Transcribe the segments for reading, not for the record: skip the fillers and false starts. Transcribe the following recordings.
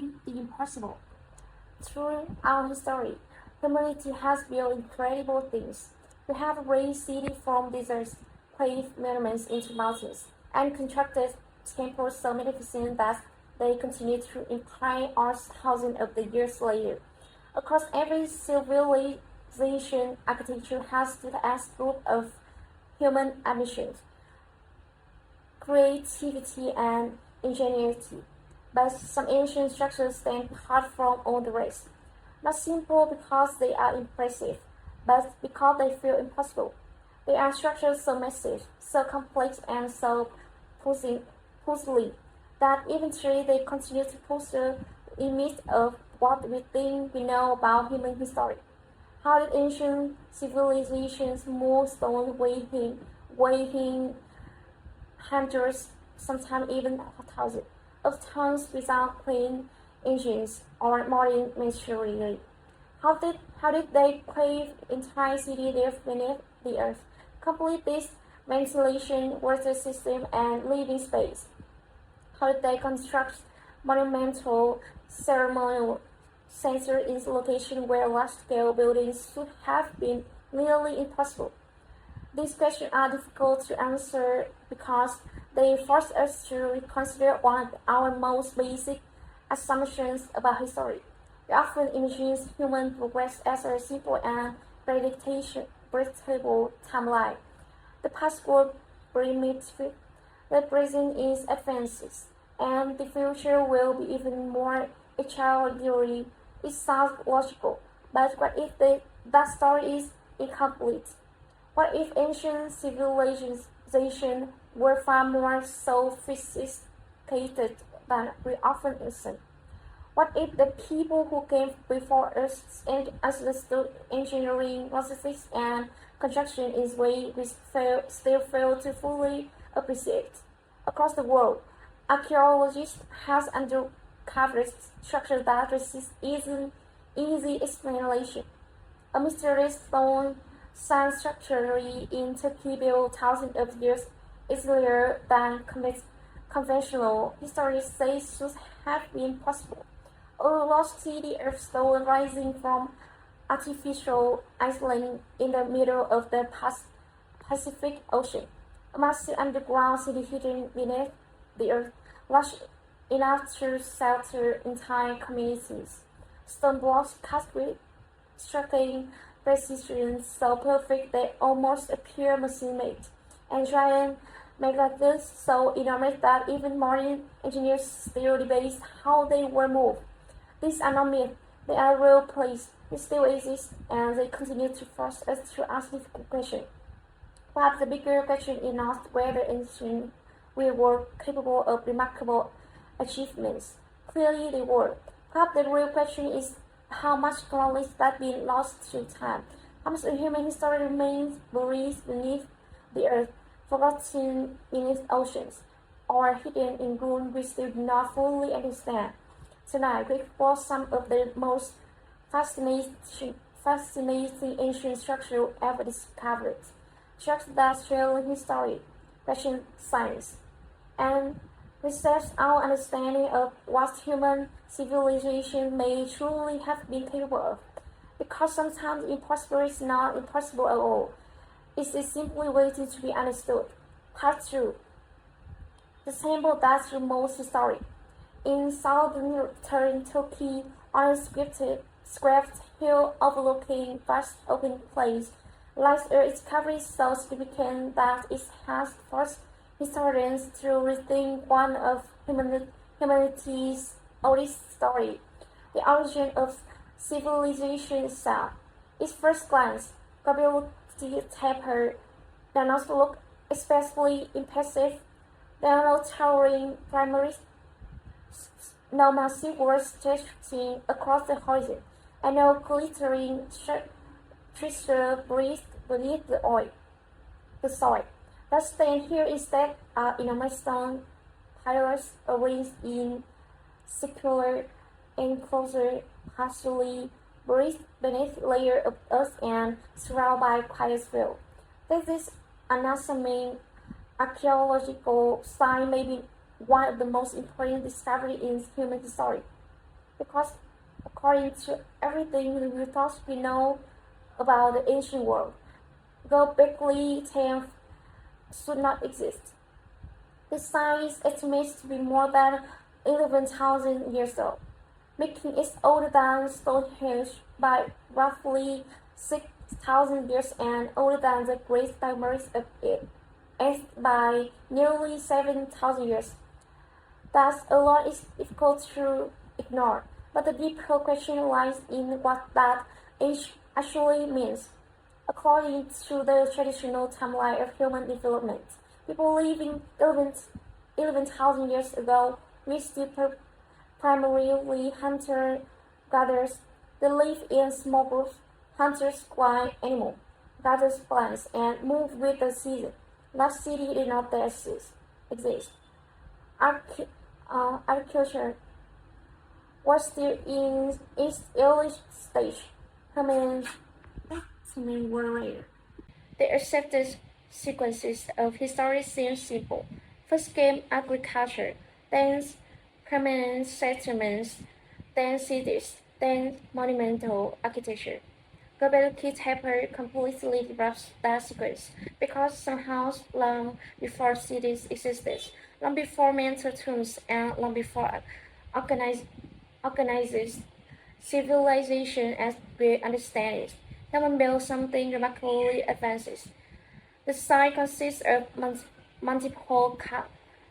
achieving the impossible. Through our history, humanity has built incredible things. We have raised cities from deserts, carved monuments into mountains, and constructed temples so magnificent that they continue to inspire us thousands of the years later. Across every civilization, architecture has stood as proof of human ambition, creativity, and ingenuity. But some ancient structures stand apart from all the rest, not simply because they are impressive, but because they feel impossible. They are structures so massive, so complex, and so puzzling that even today they continue to puzzle in midst of what we think we know about human history. How did ancient civilizations move stone weighing hundreds, sometimes even thousands, of tons without clean engines or modern machinery? How did they crave entire city live beneath the earth, complete this ventilation, water system, and living space? How did they construct monumental ceremonial centers in locations where large-scale buildings should have been nearly impossible? These questions are difficult to answer because they force us to reconsider one of our most basic assumptions about history. We often imagine human progress as a simple and predictable timeline. The past was primitive, the present is advances, and the future will be even more extraordinary. It sounds logical, but what if that story is incomplete? What if ancient civilizations were far more sophisticated than we often assume? What if the people who came before us understood engineering, logistics, and construction in ways we still fail to fully appreciate? Across the world, archaeologists have uncovered structures that resist easy explanation. A mysterious stone sand structure in Turkey built thousands of years earlier than conventional history says should have been possible. A lost city of stone rising from artificial island in the middle of the Pacific Ocean. A massive underground city hidden beneath the earth, large enough to shelter entire communities. Stone blocks cast with striking precision so perfect they almost appear machine-made, and giant megaliths so enormous that even modern engineers still debate how they were moved. These are not myths, they are real places. They still exist, and they continue to force us to ask difficult questions. Perhaps the bigger question is not whether ancient we were capable of remarkable achievements. Clearly they were. Perhaps the real question is how much knowledge has been lost through time. How much of human history remains buried beneath the earth, forgotten beneath oceans, or hidden in ruins we still do not fully understand. Tonight, we explore some of the most fascinating ancient structures ever discovered. Structures that challenge history, question science, and research our understanding of what human civilization may truly have been capable of. Because sometimes the impossible is not impossible at all. It is simply waiting to be understood. Part 2. The temple that's the most historic. In southern Turkey, on a scarped hill overlooking vast open plains, lies a discovery so significant that it has forced historians to rethink one of humanity's oldest stories, the origin of civilization itself. At first glance, Göbekli Tepe does not look especially impressive. There are no towering pyramids, no massive walls stretching across the horizon, and no glittering treasure buried beneath the soil. That stand here instead are enormous stone pillars arranged in circular enclosure, partially buried beneath a layer of earth and surrounded by quiet field. This is unassuming archaeological site may be one of the most important discoveries in human history. because according to everything we thought we know about the ancient world, Göbekli Tepe should not exist. The site is estimated to be more than 11,000 years old, making it older than Stonehenge by roughly 6,000 years and older than the Great Pyramids of Egypt by nearly 7,000 years. That alone is difficult to ignore, but the deeper question lies in what that age actually means. According to the traditional timeline of human development, people living 11,000 years ago were still primarily hunter-gatherers. They lived in small groups, hunters climb animals, gathers plants, and move with the season. That city did not exist. Agriculture was still in its early stage. Human were rare. The accepted sequences of history seem simple. First came agriculture, then permanent settlements, then cities, then monumental architecture. Göbekli Tepe completely disrupts that sequence because somehow long before cities existed, long before mental tombs, and long before organized civilization as we understand it, human built something remarkably advanced. The site consists of multiple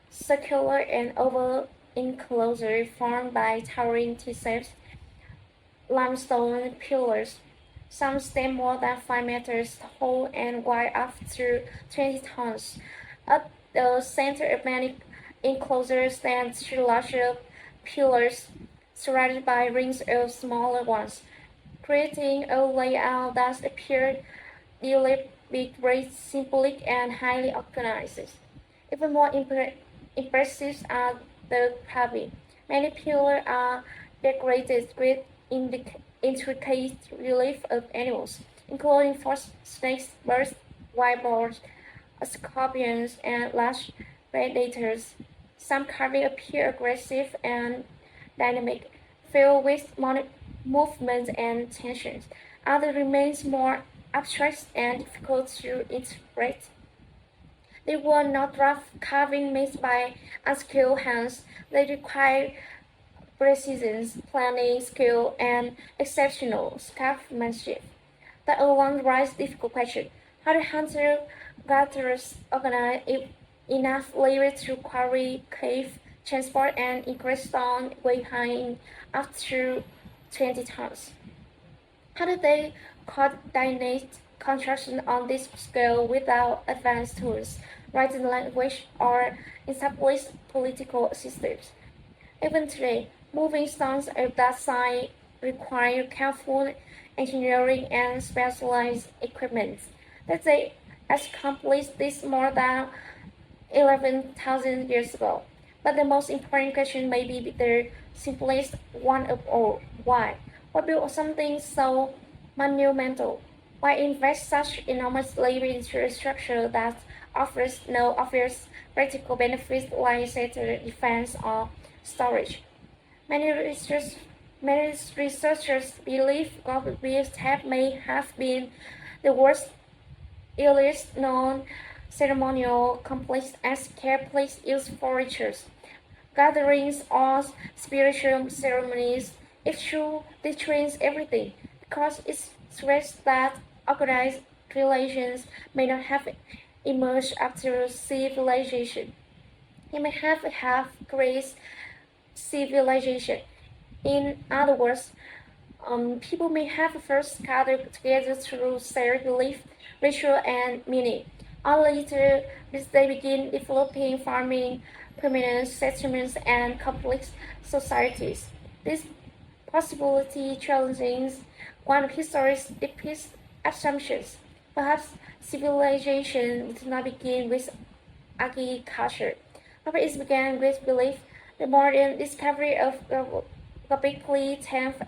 circular and oval enclosures formed by towering T-shaped limestone pillars. Some stand more than 5 meters tall and weigh up to 20 tons. At the center of many enclosures stand two larger pillars surrounded by rings of smaller ones, creating a layout that appeared deliberate, symbolic, and highly organized. Even more impressive are the carving. Many pillars are decorated with intricate relief of animals, including forest snakes, birds, wild boars, scorpions, and large predators. Some carvings appear aggressive and dynamic, filled with movement and tensions. Others remain more abstract and difficult to interpret. They were not rough carving made by unskilled hands. They require precision, planning, skill, and exceptional craftsmanship. That alone raises difficult question. How do hunter-gatherers organize enough labor to quarry, cave, transport, and increase stone weighing up to 20 tons? How do they coordinate construction on this scale without advanced tools, writing language, or established political systems? Even today, moving stones of that size require careful engineering and specialized equipment. That they accomplished this more than 11,000 years ago. But the most important question may be the simplest one of all. Why? Why build something so monumental? Why invest such enormous labor into a structure that offers no obvious practical benefits like shelter, defense, or storage? Many researchers believe Göbekli Tepe may have been the world's earliest known ceremonial complex and care place used for rituals, gatherings, or spiritual ceremonies. If true, this trains everything, because it suggests that organized relations may not have emerged after civilization. It may have created civilization. In other words, people may have first gathered together through shared belief, ritual, and meaning. Or later, they begin developing farming, permanent settlements, and complex societies. This possibility challenges one of history's deepest assumptions. Perhaps civilization did not begin with agriculture. Perhaps it began with belief. The modern discovery of Göbekli Tepe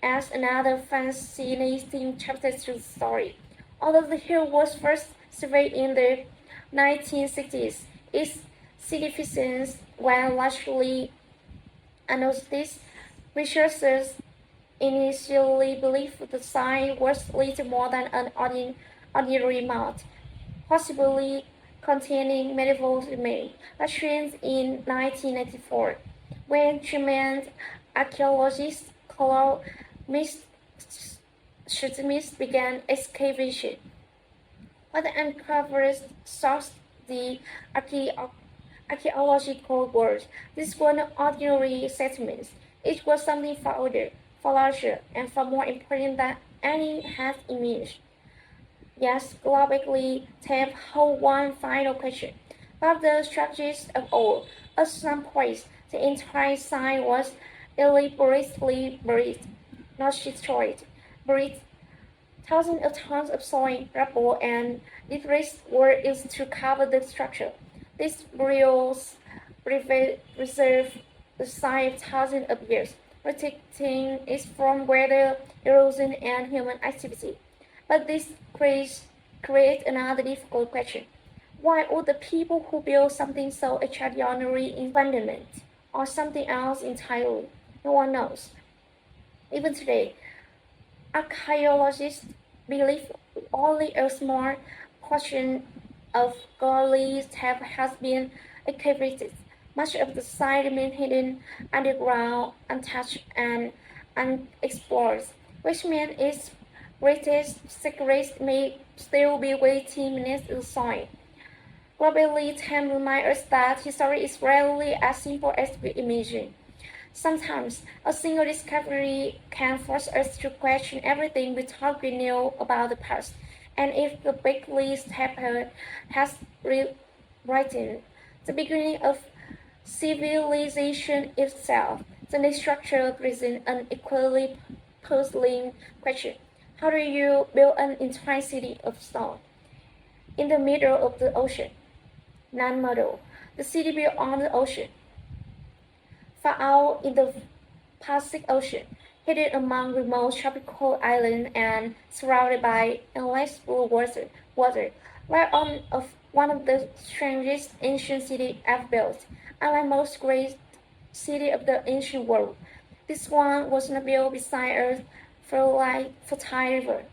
as another fascinating chapter to the story. Although the hill was first surveyed in the 1960s, its significance was largely unnoticed Researchers initially believed the site was little more than an ordinary mound, possibly containing medieval remains. But since in 1994, when German archaeologists Carl Schmidt began excavation, what uncovered sourced the archaeological world. This was not ordinary settlements. It was something far older, far larger, and far more important than any had imagined. Yes, Göbekli Tepe hold one final question. But the strangest of all, at some point, the entire site was elaborately buried, not destroyed, buried. Thousands of tons of soil, rubble, and debris were used to cover the structure. These burials preserve the site thousands of years, protecting it from weather, erosion, and human activity. But this creates another difficult question. Why would the people who built something so extraordinary abandon or something else entirely? No one knows. Even today, archaeologists believe only a small portion of Göbekli Tepe has been excavated. Much of the site remains hidden underground, untouched, and unexplored, which means its greatest secrets may still be waiting beneath the soil. Göbekli Tepe reminds us that history is rarely as simple as we imagine. Sometimes, a single discovery can force us to question everything we thought we knew about the past, and if the Göbekli Tepe has rewritten the beginning of civilization itself, the next structure presents an equally puzzling question. How do you build an entire city of stone in the middle of the ocean? Nan Madol, the city built on the ocean, far out in the Pacific Ocean, hidden among remote tropical islands and surrounded by endless blue water, one of the strangest ancient cities ever built. Unlike most great cities of the ancient world, this one was not built beside a fertile river,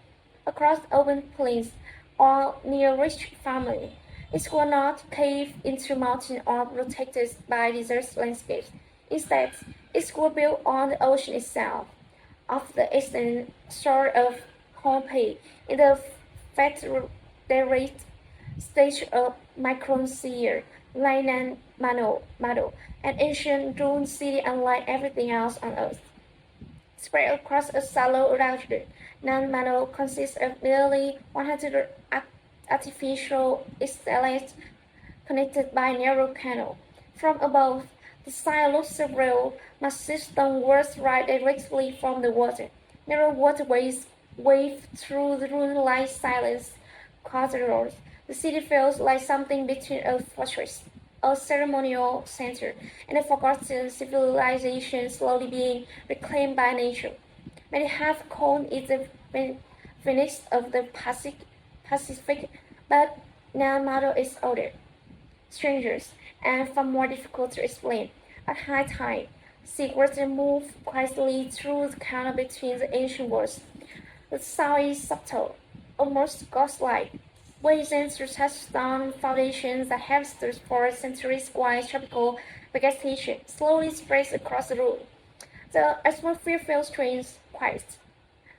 across open plains, or near rich farmland. It was not caved into mountains or protected by desert landscapes. Instead, it was built on the ocean itself, off the eastern shore of Pompeii, in the Federate state of Micronesia, like Nan Madol, an ancient ruined city unlike everything else on Earth. Spread across a shallow lagoon, Nan Madol consists of nearly 100 artificial islets connected by a narrow canal. From above, the site looks several massive stone walls rise directly from the water. Narrow waterways wave through the ruin-like silence corridors. The city feels like something between a fortress, a ceremonial center, and a forgotten civilization slowly being reclaimed by nature. Many have called it the Venice of the Pacific, but Nan Madol is older, strangers, and far more difficult to explain. At high tide, sea water moves quietly through the canal between the ancient walls. The sound is subtle, almost ghost-like, waves through such stone foundations that have stood for centuries while tropical vegetation slowly spreads across the room. The atmosphere feels strange, quiet,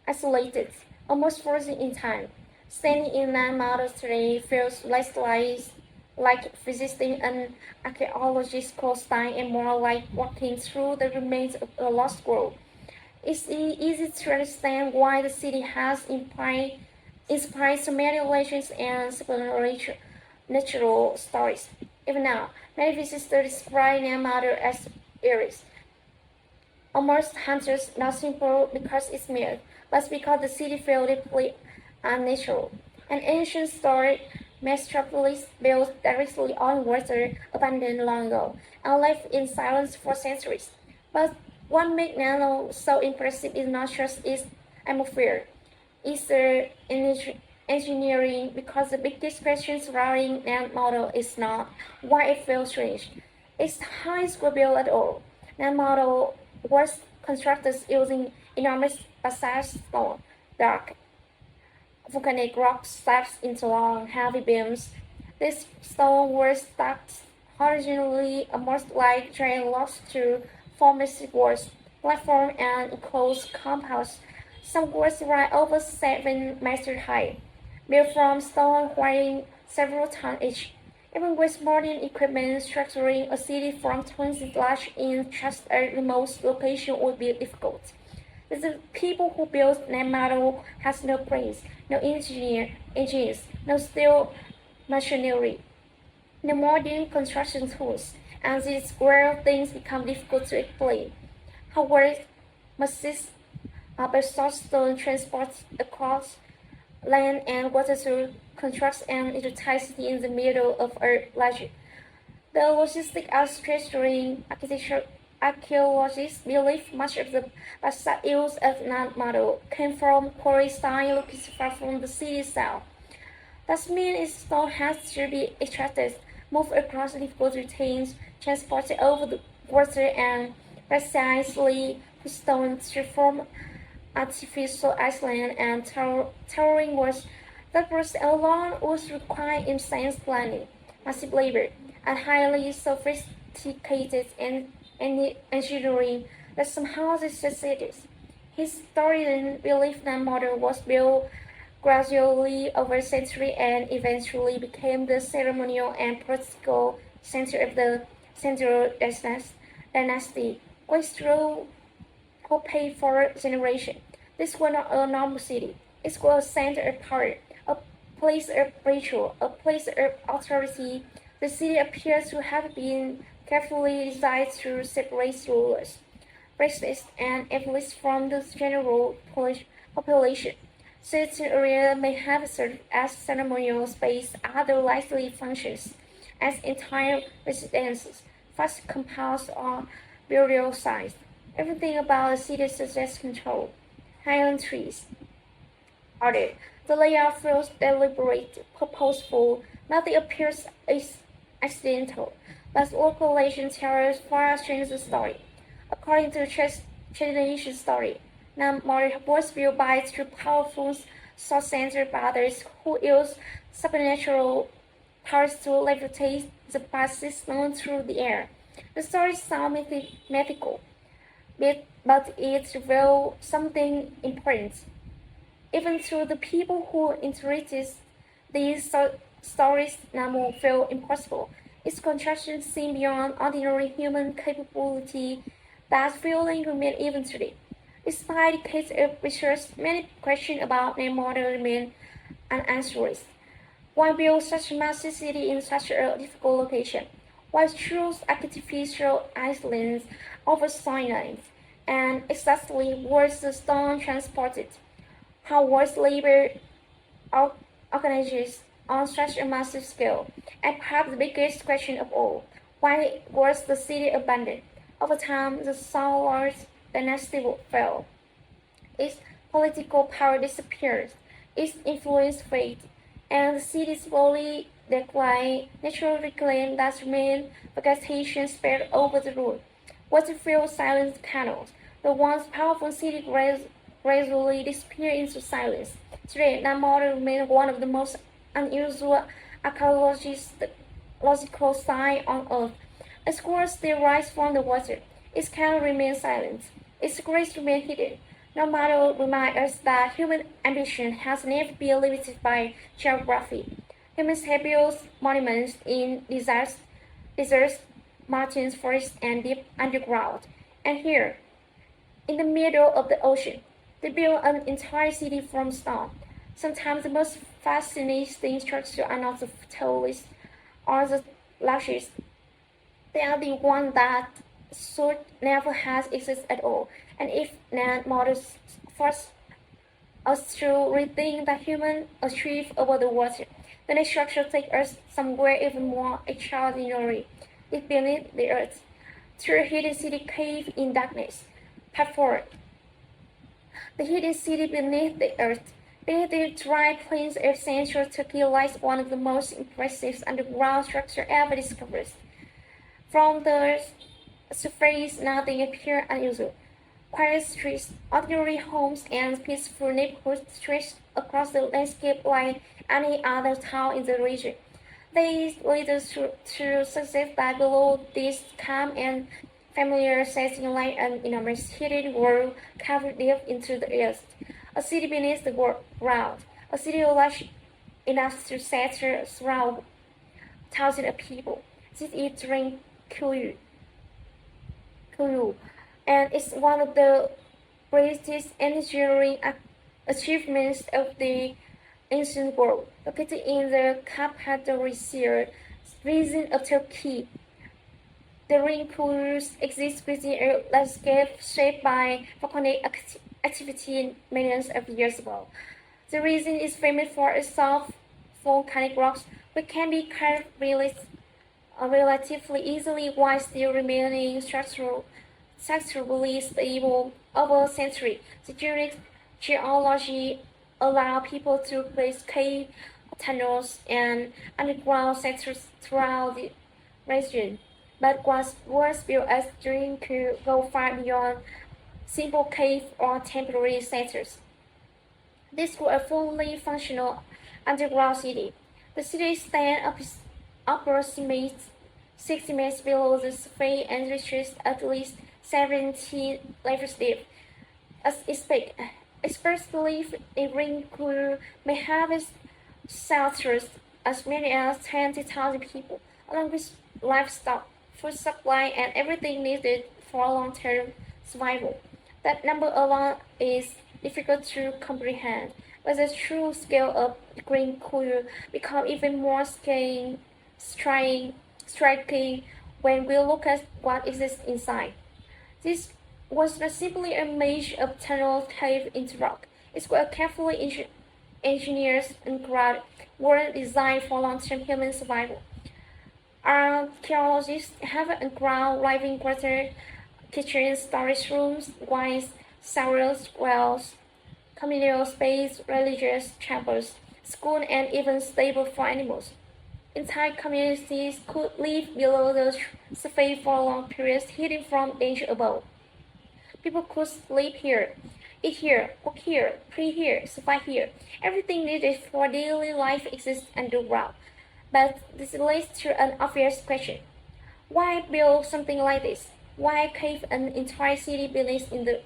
isolated, almost frozen in time. Standing in Nan Madol today feels less like visiting an archaeological site and more like walking through the remains of a lost world. It's easy to understand why the city has inspired so many legends and supernatural stories. Even now, many visitors describe Nan Madol as eerie, almost haunted, not simply because it's myth, but because the city feels deeply unnatural. An ancient story metropolis built directly on water, abandoned long ago, and left in silence for centuries. But what makes Nano so impressive is not just its atmosphere, it's the engineering, because the biggest question surrounding Nan Madol is not why it feels strange, it's how it was built at all. Nan Madol was constructed using enormous basalt stone. Dark volcanic rock slabs into long, heavy beams. These stones were stacked horizontally, almost like giant logs to form massive walls, platform, and enclosed compounds. Some walls were over 7 meters high, built from stone weighing several tons each. Even with modern equipment, structuring a city from tons large in just a remote location would be difficult. The people who built Nan Madol has no brains, no engineers, no steel machinery, no modern construction tools, and this is where things become difficult to explain. How were massive basalt stone transported across land and water to construct an entire city in the middle of a large? The logistics are structuring archaeologists believe much of the basalt used at Nan Madol came from quarry-style locations far from the city itself. That means its stone has to be extracted, moved across difficult routines, transported over the water, and precisely stone to form artificial islands and towering walls. That process alone would require immense planning, massive labor, and highly sophisticated engineering that somehow this succeeded. Historians believe that model was built gradually over centuries and eventually became the ceremonial and political center of the Central Dynasty, which through paid for generations. This was not a normal city. It was a center of power, a place of ritual, a place of authority. The city appears to have been carefully designed to separate rulers, priests, and athletes from the general population. Certain areas may have served as ceremonial space, others likely functions as entire residences, vast compounds, or burial sites. Everything about the city suggests control. High-end trees, order. The layout feels deliberate, purposeful. Nothing appears accidental, but local legend tells far stranger story. According to the tradition story, Nan Madol was built by two powerful South-Central brothers who used supernatural powers to levitate the basalt stone through the air. The story sounds mythical, but it reveals something important. Even to the people who interpreted these stories, Namu felt impossible. Its construction seemed beyond ordinary human capability. That feeling remains even today. Despite decades of research, many questions about Nan Madol remain unanswered. Why build such a massive city in such a difficult location? Why choose artificial islands over soil? And exactly was the stone transported? How was labor organized on such a massive scale? And perhaps the biggest question of all, why was the city abandoned? Over time, the Southern dynasty fell. Its political power disappeared, its influence faded, and the city slowly declined. Natural reclaim that remained, vegetation spread over the road. Water-filled silent canals. The once powerful city gradually disappeared into silence. Today, Nan Madol remains one of the most unusual archaeological sites on Earth. A squirrel still rises from the water. Its canal remains silent. Its secrets remain hidden. Nan Madol reminds us that human ambition has never been limited by geography. Humans have built monuments in deserts, mountains, forests, and deep underground. And here, in the middle of the ocean, they built an entire city from stone. Sometimes the most fascinating structures are not the tallest or the largest. They are the ones that should never has existed at all. And if Nan Madol force us to rethink that human achieve over the water, then the structure takes us somewhere even more extraordinary. Deep beneath the earth, through a hidden city cave in darkness. Part 4. The hidden city beneath the earth. Beneath the dry plains of central Turkey lies one of the most impressive underground structures ever discovered. From the surface, nothing appears unusual. Quiet streets, ordinary homes, and peaceful neighborhoods stretched across the landscape like any other town in the region. They lead to success, but below this calm and familiar setting lie an enormous hidden world carved deep into the earth. A city beneath the ground. A city large enough to settle around thousands of people. This is Derinkuyu, and it's one of the greatest engineering achievements of the ancient world. Located in the Cappadocia region of Turkey, the Derinkuyu exists within a landscape shaped by volcanic activity millions of years ago. The region is famous for its soft volcanic rocks, which can be carved relatively easily while still remaining structurally stable over centuries. The unique geology allows people to place cave tunnels and underground sectors throughout the region. But what was built as Derinkuyu go far beyond simple cave or temporary centers. This was a fully functional underground city. The city stands approximately 60 meters below the surface and reaches at least 17 levels deep. As expected, experts believe a Derinkuyu may have shelters as many as 20,000 people, along with livestock, food supply, and everything needed for long-term survival. That number alone is difficult to comprehend, but the true scale of Derinkuyu becomes even more striking when we look at what exists inside. This was not simply a maze of tunnels carved into rock. It was a carefully engineered and crafted world designed for long-term human survival. Archaeologists have underground living quarters, kitchens, storage rooms, wines, cellars, wells, communal space, religious chapels, schools, and even stables for animals. Entire communities could live below the surface for long periods, hidden from danger above. People could sleep here, eat here, cook here, pray here, survive here. Everything needed for daily life exists underground. But this leads to an obvious question. Why build something like this? Why cave an entire city beneath in the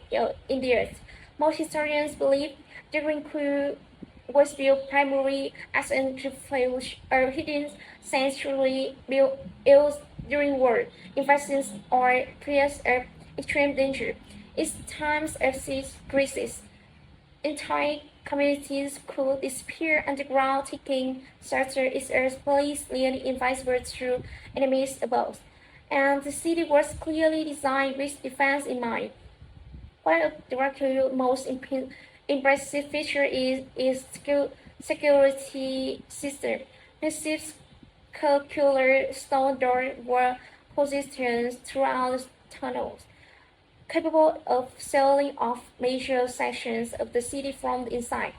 earth? Most historians believe Derinkuyu was built primarily as an refuge or hidden sanctuary built used during war, invasions, or periods of extreme danger. In times of siege crisis, entire communities could disappear underground, taking shelter is a place nearly invisible to enemies above. And the city was clearly designed with defense in mind. One of Derinku's most impressive feature is its security system. Massive circular stone doors were positioned throughout the tunnels, capable of sealing off major sections of the city from the inside.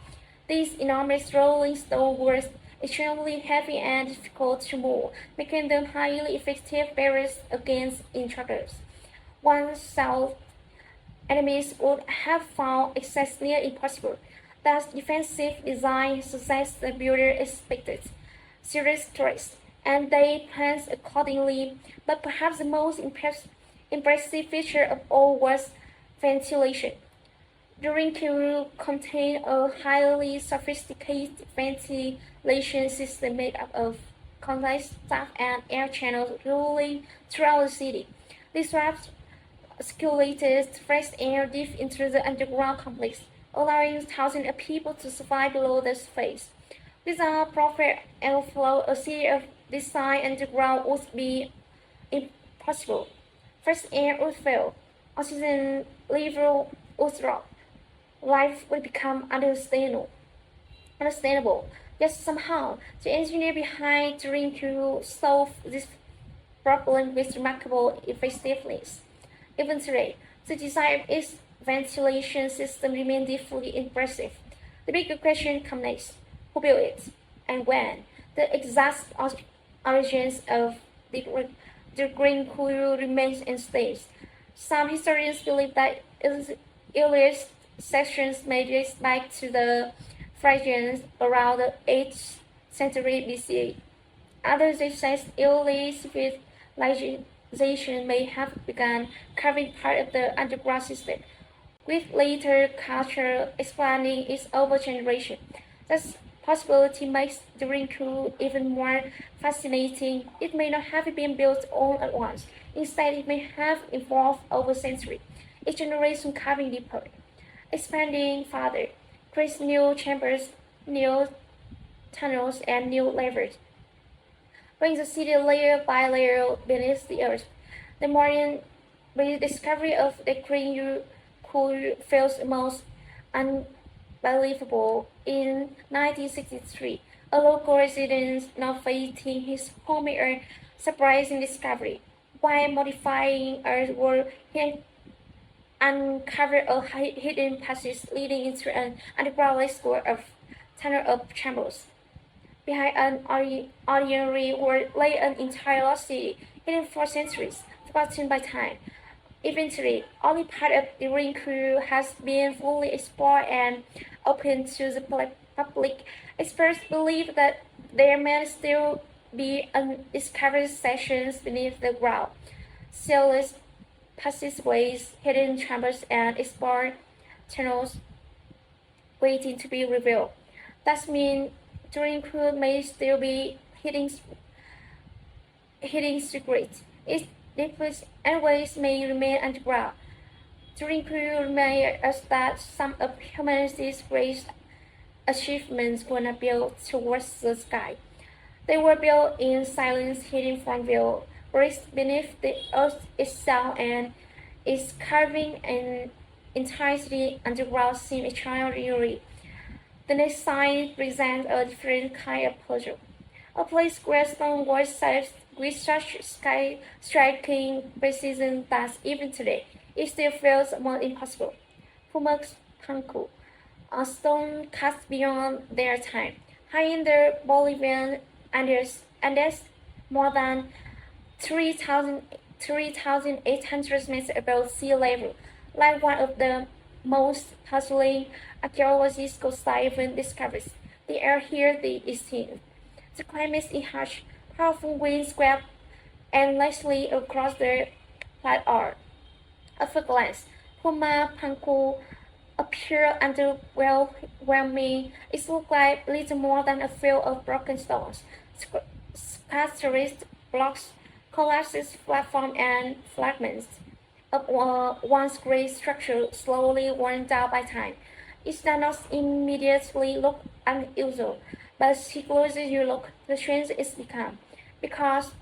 These enormous rolling stones were extremely heavy and difficult to move, making them highly effective barriers against intruders. Once south, enemies would have found access near impossible. Thus, defensive design success the builder expected serious threats, and they planned accordingly. But perhaps the most impressive feature of all was ventilation. Derinkuyu contained a highly sophisticated ventilation system made up of countless shaft and air channels rolling throughout the city. These shafts circulated fresh air deep into the underground complex, allowing thousands of people to survive below the surface. Without proper airflow, a city of this size underground would be impossible. Fresh air would fail, oxygen level would drop, life would become understandable. Yet somehow, the engineer behind Derinkuyu solved this problem with remarkable effectiveness. Even today, the design of its ventilation system remains deeply impressive. The bigger question comes next: who built it, and when? The exact origins of the Derinkuyu remains in space. Some historians believe that earliest sections may date back to the Phrygians around the 8th century BCE. Others suggest early civilization may have begun carving part of the underground system, with later culture expanding its over generation. This possibility makes Derinkuyu even more fascinating. It may not have been built all at once. Instead, it may have evolved over centuries, each generation carving deeper, expanding further, creates new chambers, new tunnels, and new levels, bringing the city layer by layer beneath the earth. The modern rediscovery of the Derinkuyu feels most unbelievable. In 1963, a local resident novating his home made a surprising discovery. While modifying earthwork, he uncovered a hidden passage leading into an underground layer of tunnel of chambers. Behind an ordinary world lay an entire lost city, hidden for centuries, forgotten by time. Eventually, only part of the Derinkuyu has been fully explored and open to the public. Experts believe that there may still be undiscovered sections beneath the ground, sealess passageways, hidden chambers, and explored tunnels waiting to be revealed. That means Derinkuyu may still be hidden secrets. Its deepest areas may remain underground. Derinkuyu reminds us that some of humanity's greatest achievements were not built towards the sky. They were built in silence, hidden from view, buried beneath the earth itself, and its carving and entirety underground seem extraordinary. The next site presents a different kind of puzzle. A place where stone was set with such striking precision that even today it still feels almost impossible. Puma Punku, a stone cast beyond their time, high in the Bolivian Andes, more than 3,800 meters above sea level, like one of the most puzzling archaeological sites even discoveries. The air here is thin. The climate is harsh. Powerful winds sweep endlessly across the plateau. At first glance, Puma Punku appeared underwhelming. It looked like little more than a field of broken stones, scattered blocks, collapsed platform, and fragments of once great structure slowly worn down by time. It does not immediately look unusual, but the closer you look, the stranger it becomes, because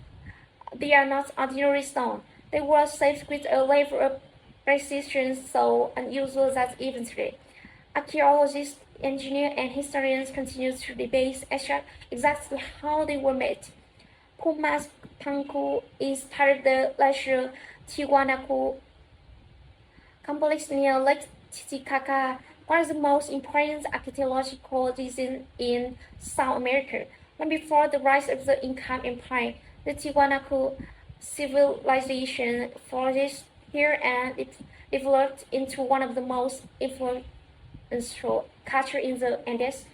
they are not ordinary stone. They were shaped with a level of precision so unusual that even today, archaeologists, engineers, and historians continue to debate exactly how they were made. Puma Punku is part of the larger Tiwanaku complex near Lake Titicaca, one of the most important archaeological regions in South America. Long before the rise of the Inca Empire, the Tiwanaku civilization flourished here and it developed into one of the most influential cultures in the Andes.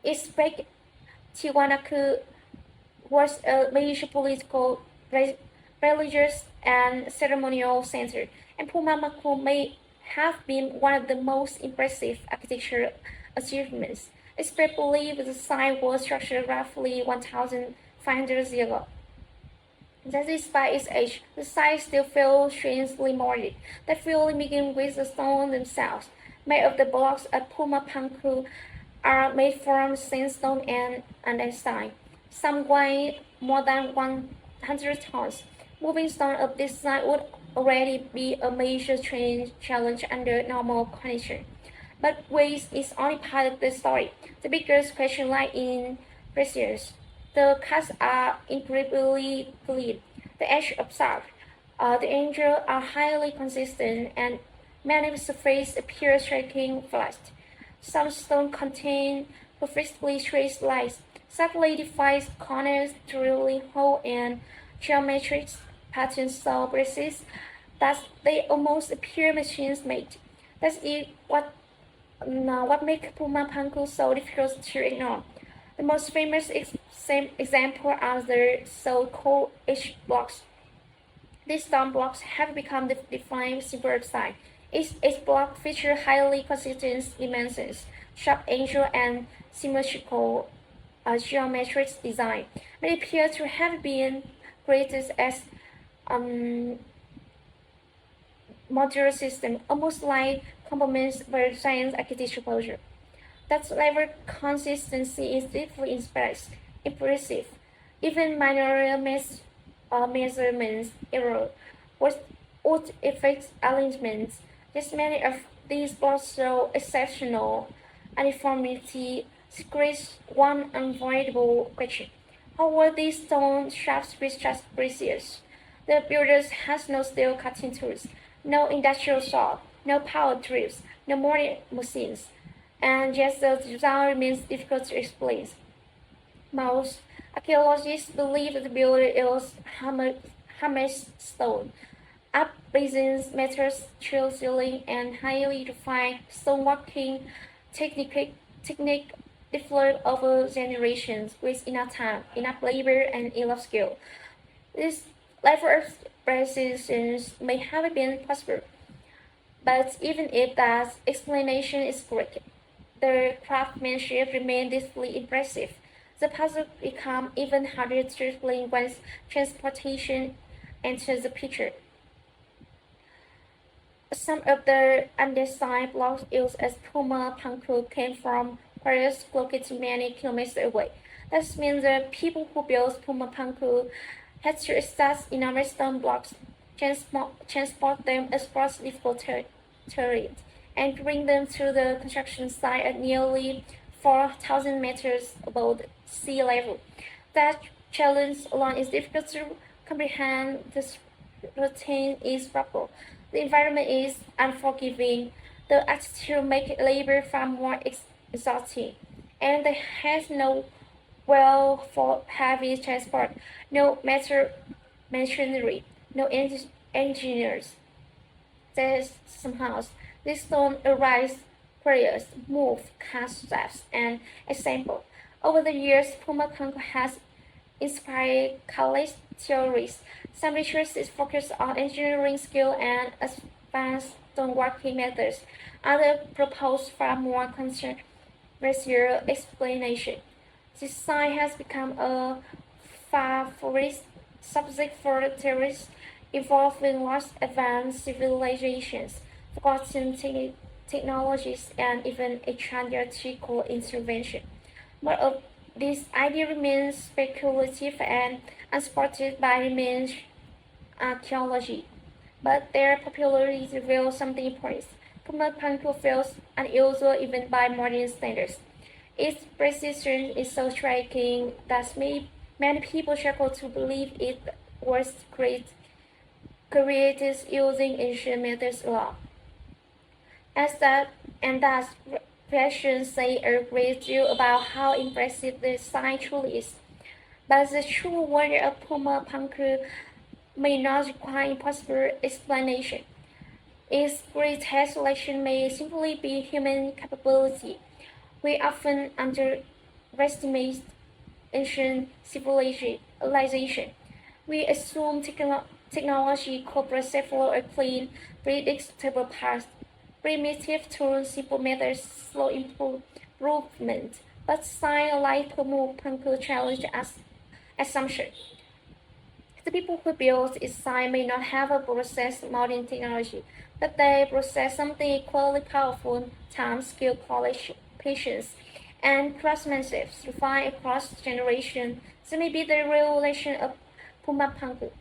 Its peak, Tiwanaku was a major political, religious, and ceremonial center, and Puma Punku may have been one of the most impressive architectural achievements. Experts believe the site was structured roughly 1,500 years ago. That despite its age, the site still feels strangely modern. The feeling begins with the stones themselves. Many of the blocks at Puma Punku are made from sandstone and andesite. Some weigh more than 100 tons. Moving stone of this size would already be a major challenge under normal conditions. But weight is only part of the story. The biggest question lies in precision. The cuts are incredibly clean. The edges are sharp. The angles are highly consistent, and many surfaces appear striking flat. Some stones contain perfectly straight lines, subtly defined corners, drilling holes, and geometric patterns so precise that they almost appear machines made. That's it. What makes Puma Punku so difficult to ignore. The most famous example are the so-called H blocks. These stone blocks have become the defining symbol of design. Each block features highly consistent dimensions, sharp angles, and symmetrical geometric design. They appear to have been created as modular system, almost like components for science architecture project. That level consistency is deeply impressive. Even minor measurements error would affect arrangements. Just many of these blocks show exceptional uniformity creates one unavoidable question. How were these stone shafts just precious? The builders has no steel cutting tools, no industrial saw, no power drills, no modern machines, and yet the design remains difficult to explain. Most archaeologists believe the builder used hammered stone, up-raising methods, chiseling, and highly refined stoneworking technique developed over generations with enough time, enough labor, and enough skill. This level of precision may have been possible, but even if that explanation is correct, the craftsmanship remains deeply impressive. The puzzle becomes even harder to explain once transportation enters the picture. Some of the undesigned blocks used as Puma Punku came from quarries located many kilometers away. That means the people who built Puma Punku had to access enormous stone blocks, transport them across difficult terrain, and bring them to the construction site at nearly 4,000 meters above sea level. That challenge alone is difficult to comprehend. The routine is rubble. The environment is unforgiving. The altitude makes labor far more exhausting, and there has no well for heavy transport, no machinery, no engineers. There's somehow this stone arise quarries, move, cast steps, and assemble. Over the years, Puma Punku has inspired countless theorists. Some researchers focus on engineering skill and advanced stoneworking methods. Others propose far more controversial explanation. This site has become a favorite subject for theorists involving large advanced civilizations, forgotten technologies, and even extraterrestrial intervention. More of this idea remains speculative and unsupported by remains archaeology, but their popularity reveals something important. Puma Punku feels unusual even by modern standards. Its precision is so striking that many people struggle to believe it was created using ancient methods alone. Thus, questions say a great deal about how impressive the sign truly is. But the true wonder of Puma Punku may not require impossible explanation. Its greatest selection may simply be human capability. We often underestimate ancient civilization. We assume technology could preserve a clean, predictable past. Primitive tools, simple methods, slow improvement. But science like Puma Punku challenge assumption. The people who built its sign may not have possessed modern technology, but they possess something equally powerful: time, skill, courage, patience, and craftsmanship refined across generations. This may be the real lesson of Puma Punku.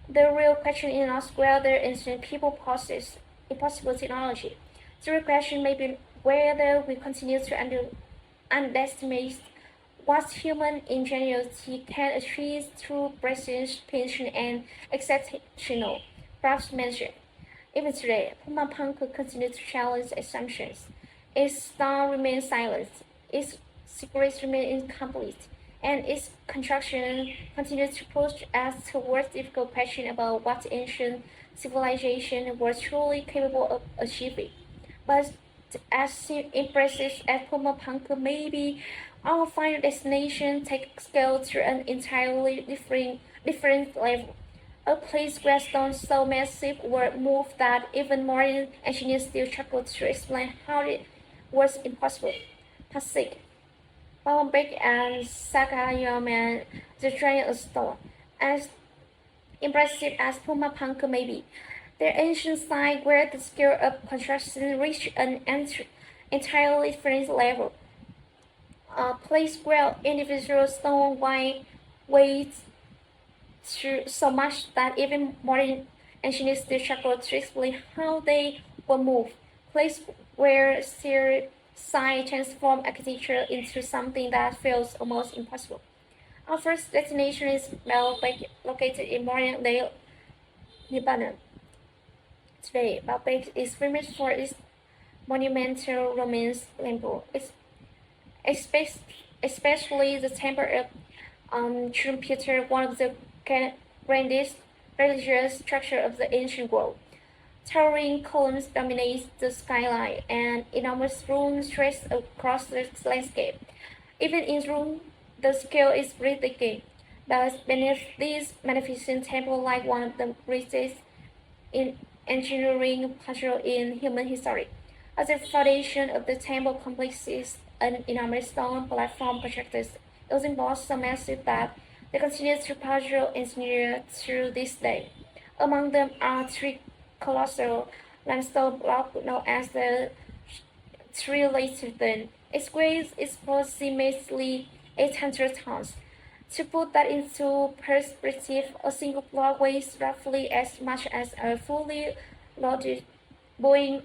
The real question is not whether ancient people possess impossible technology. The real question may be whether we continue to underestimate what human ingenuity can achieve through precision, patience, and exceptional craftsmanship. Even today, Puma Punku continues to challenge assumptions. Its stone remains silent. Its secrets remain incomplete. and its construction continues to push us towards difficult question about what ancient civilization was truly capable of achieving. But as impressive as Puma Punku may be, our final destination takes scale to an entirely different level. A place where stones so massive were moved that even modern engineers still struggle to explain how it was impossible. Pasig, Baalbek, and Sacsayhuamán, the giant of stone. As impressive as Puma Punku may be, their ancient site where the scale of construction reached an entirely different level. A place where individual stone weighed so much that even modern engineers still struggle to explain how they were moved. Place where sheer science transformed architecture into something that feels almost impossible. Our first destination is Baalbek, located in modern day Lebanon. Today, Baalbek is famous for its monumental Roman temple, especially the temple of Jupiter, one of the grandest religious structures of the ancient world. Towering columns dominate the skyline, and enormous ruins stretch across the landscape. Even in ruin, the scale is breathtaking. But beneath this magnificent temple lies one of the greatest in engineering puzzles in human history. At the foundation of the temple complex is an enormous stone platform constructed using blocks so massive that they continue to puzzle engineers to this day. Among them are three colossal limestone blocks known as the Trilithon. Its weight is approximately 800 tons. To put that into perspective, a single block weighs roughly as much as a fully loaded Boeing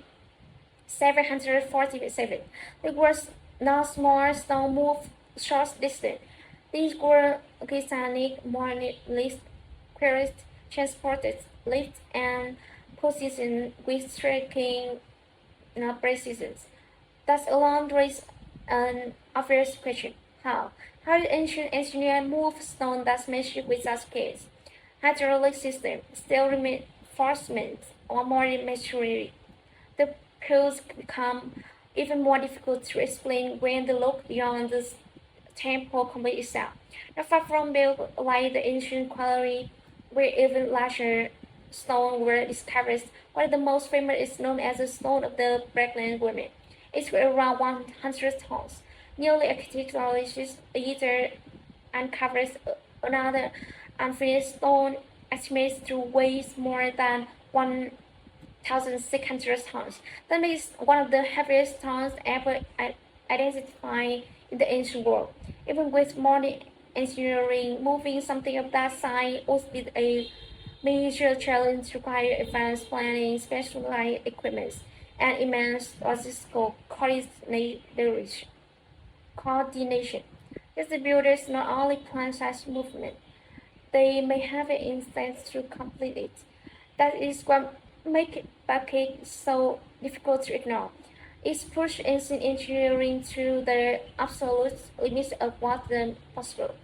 747. It was not small stone moved short distance. These were Oceanic monoliths carried, transported, lifted, and positioned with striking precision. That alone raises an obvious question. How? How did ancient engineers move stone that massive without scales? Hydraulic system, steel reinforcement, or modern machinery? The clues become even more difficult to explain when they look beyond the temple complex itself. Not far from built like the ancient quarry, where even larger stones were discovered. One of the most famous is known as the Stone of the Pregnant Women. It weighs around 100 tons. Nearly archaeologists either uncovers another unfinished stone estimated to weigh more than 1,600 tons. That makes one of the heaviest stones ever identified in the ancient world. Even with modern engineering, moving something of that size would be a major challenge, requiring advanced planning, specialized equipment, and immense logistical coordination. As the builders not only plan such movement, they may have an instinct to complete it. That is what makes Baalbek so difficult to ignore. It pushes ancient engineering to the absolute limits of what's possible.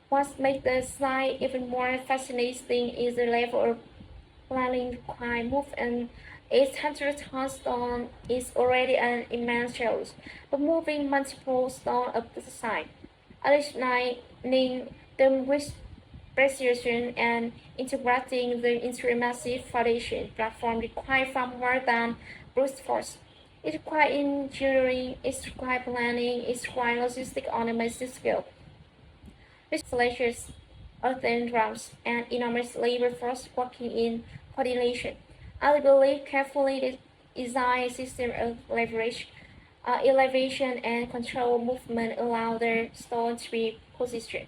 What makes the site even more fascinating is the level of planning required. Move an 800-ton stone is already an immense challenge, but moving multiple stones up the side, aligning them with precision and integrating them into a massive foundation platform requires far more than brute force. It requires engineering, it requires planning, it requires logistics on a massive scale. With slashes, earthen drums, and enormous labor force working in coordination. I believe carefully designed system of leverage, elevation, and control movement allow the stone to be positioned.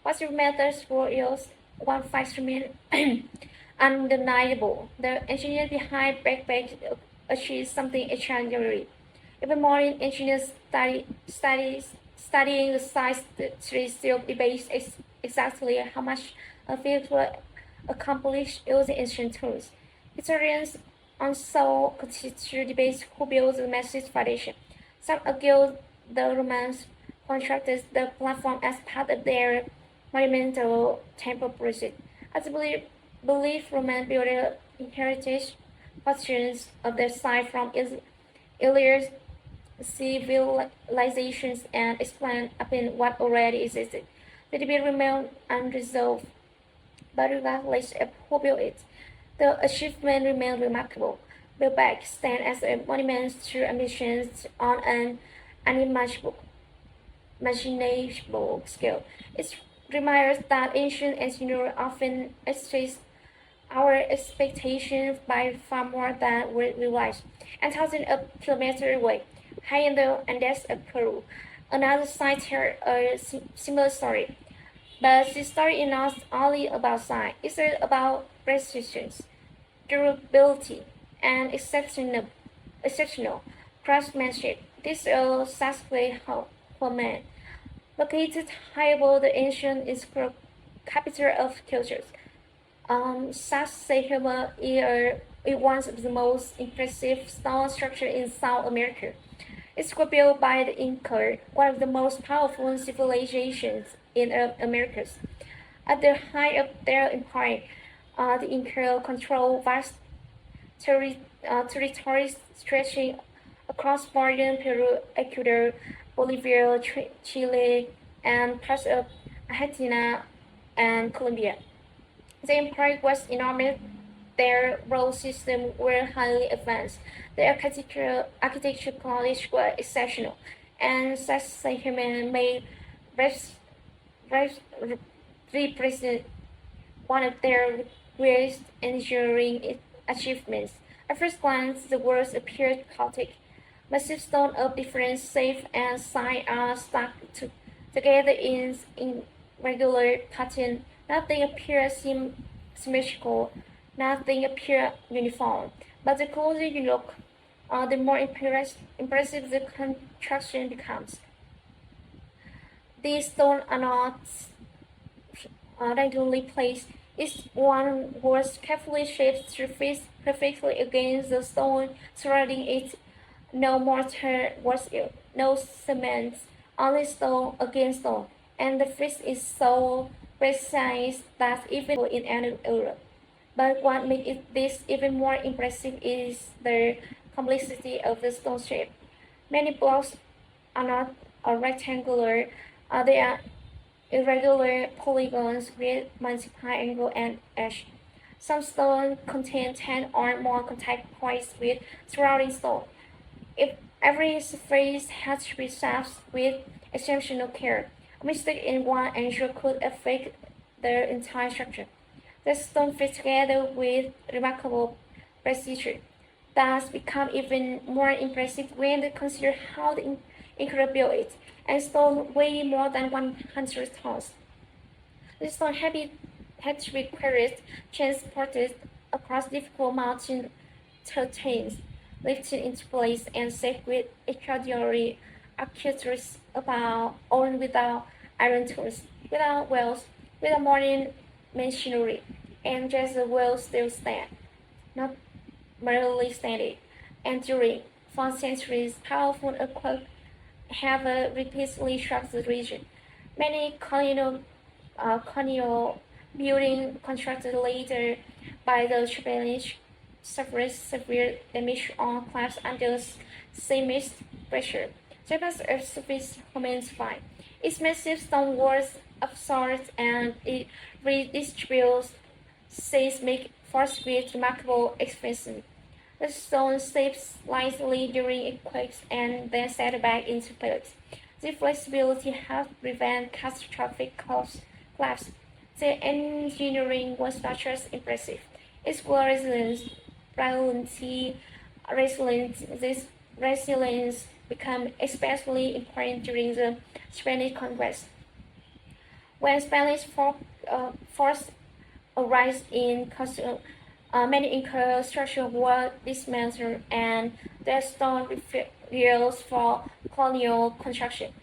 What methods were used? One fact remains undeniable. The engineer behind Baalbek achieved something extraordinary. Even modern engineers studying the site still debate exactly how much of it was accomplished using ancient tools. Historians also continue to debate who built the massive foundation. Some argue the Romans, constructed the platform as part of their monumental temple project. As belief Roman builder heritage portions of the site from earlier civilizations and expand upon what already existed. The debate remained unresolved, but regardless of who built it, the achievement remained remarkable. Baalbek stands as a monument to ambitions on an unimaginable scale. It reminds us that ancient engineers often exceed our expectations by far more than we realize. And thousands of kilometers away, high in the Andes of Peru, another site tells a similar story. But this story is not only about size, it's about precision, durability, and exceptional craftsmanship. This is Sacsayhuamán, located high above the ancient capital of cultures. Sacsayhuamán is one of the most impressive stone structures in South America. It was built by the Inca, one of the most powerful civilizations in the Americas. At the height of their empire, the Inca controlled vast territories stretching across northern Peru, Ecuador, Bolivia, Chile, and parts of Argentina and Colombia. The empire was enormous. Their road systems were highly advanced. The architectural quality was exceptional, and Sacsayhuamán may represent one of their greatest engineering achievements. At first glance, the words appeared chaotic. Massive stones of different shape and size are stacked together in irregular pattern. Nothing appears symmetrical, nothing appears uniform. But the closer you look, the more impressive the construction becomes. These stones are not randomly placed. Each one was carefully shaped to fit perfectly against the stone surrounding it. No mortar was used, no cement, only stone against stone, and the fit is so precise that even in any era. But what makes this even more impressive is the complexity of the stone shape. Many blocks are not rectangular, they are irregular polygons with multiple angle and edge. Some stones contain 10 or more contact points with surrounding stone. If every surface had to be shaped with exceptional care, a mistake in one angle could affect the entire structure. The stone fit together with remarkable precision, thus become even more impressive when they consider how the Inca built it, and stone weigh more than 100 tons. The stone had to be carried, transported across difficult mountain terrains, lifted into place, and set with extraordinary architectures about owned without iron tools, without wells, without modern machinery, and just the wells still stand, not merely standing, enduring for centuries. Powerful earthquakes have repeatedly struck the region. Many colonial buildings constructed later by the Spanish suffered severe damage or collapsed under seismic pressure. Japan's earth surface remains fine. Its massive stone walls absorb and it redistributes seismic force with remarkable expansion. The stone slips slightly during earthquakes and then set back into place. The flexibility helps prevent catastrophic collapse. The engineering was not just impressive; its resilience, this resilience became especially important during the Spanish conquest. When Spanish forces arrived in Castile, many Inca structures were dismantled and their stone used for colonial construction.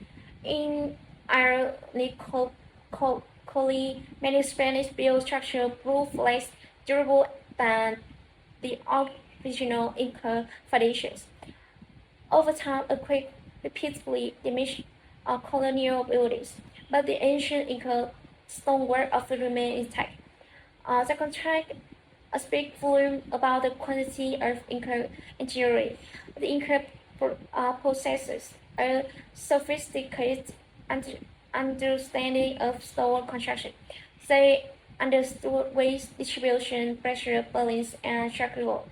In ironically, many Spanish-built structures proved less durable than the original Inca foundations. Over time, earthquakes repeatedly damaged colonial buildings, but the ancient Inca stonework often remain intact. The contract speak volume about the quantity of Inca engineering. The Inca possesses a sophisticated understanding of stone construction. They understood weight distribution, pressure balance, and structural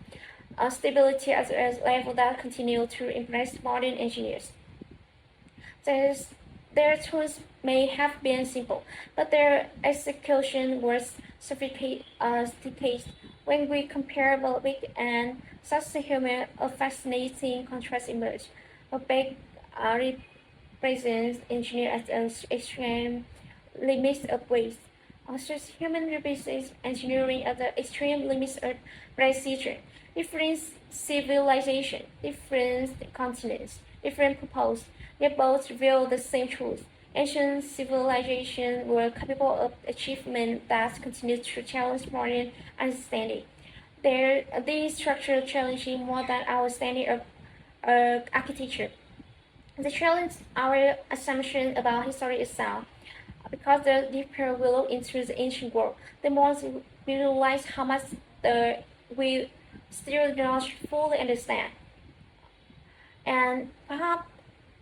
stability as a level that continue to impress modern engineers. Their tools may have been simple, but their execution was sophisticated. When we compare Baalbek and Sacsayhuamán, a fascinating contrast emerged. Baalbek represents engineering at an extreme limits of waste. Sacsayhuamán represents engineering at the extreme limits of precision. Different civilization, different continents, different purpose. They both reveal the same truth. Ancient civilizations were capable of achievement that continued to challenge modern understanding. These structures challenging more than our standard of architecture. They challenge our assumption about history itself. Because the deeper we look into the ancient world, the more we realize how much we still do not fully understand. And perhaps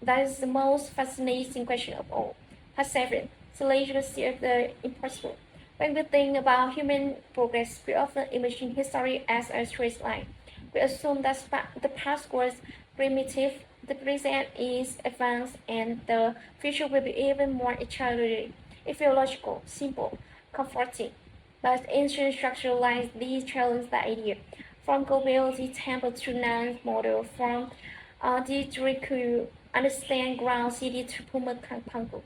that is the most fascinating question of all. Perseverance, the legacy of the impossible. When we think about human progress, we often imagine history as a straight line. We assume that the past was primitive, the present is advanced, and the future will be even more extraordinary, theological, simple, comforting. But ancient structure lines these challenge that idea. From Göbekli Tepe to Nan Madol, from the Derinkuyu understand ground city to Puma Punku,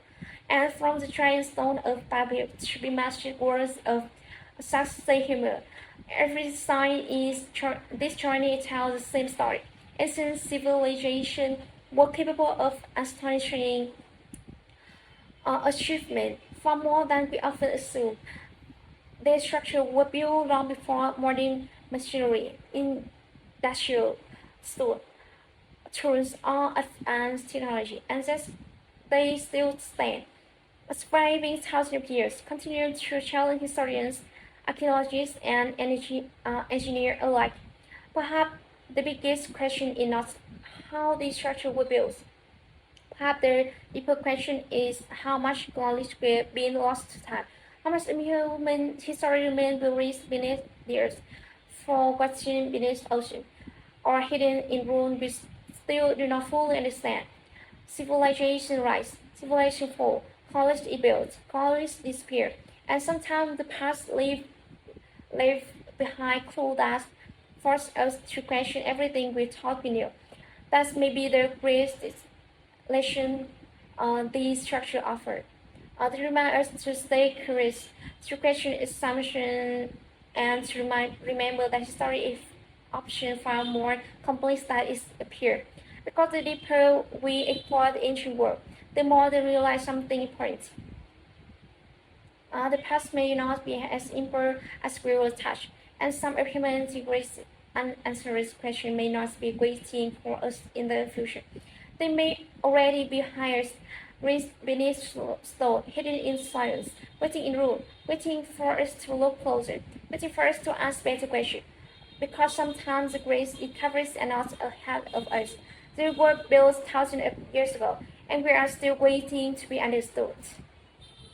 and from the giant stone of Baalbek to the massive walls of Sacsayhuamán. Every sign is this journey tells the same story. Ancient civilization were capable of astonishing achievement, far more than we often assume. Their structure were built long before modern machinery, industrial tools, or advanced technology, and thus they still stand. Surviving thousands of years, continue to challenge historians, archaeologists, and engineers alike. Perhaps the biggest question is not how these structures were built. Perhaps the deeper question is how much knowledge will be lost to time. How much human history remains buried beneath the earth, forgotten beneath the ocean, or hidden in ruins we still do not fully understand. Civilization rise, civilization fall, college is built, college disappear, and sometimes the past leave behind clues that force us to question everything we thought we knew. That may be the greatest lesson these structures offer. They remind us to stay curious, to question assumptions, and to remember that history is often far more complex than it appears. Because the deeper we explore the ancient world, the more they realize something important. The past may not be as simple as we will touch, and some of humanity's greatest unanswered questions may not be waiting for us in the future. They may already be hidden beneath stone, hidden in silence, waiting in room, waiting for us to look closer, waiting for us to ask better questions. Because sometimes the great discoveries are not ahead of us. They were built thousands of years ago, and we are still waiting to be understood.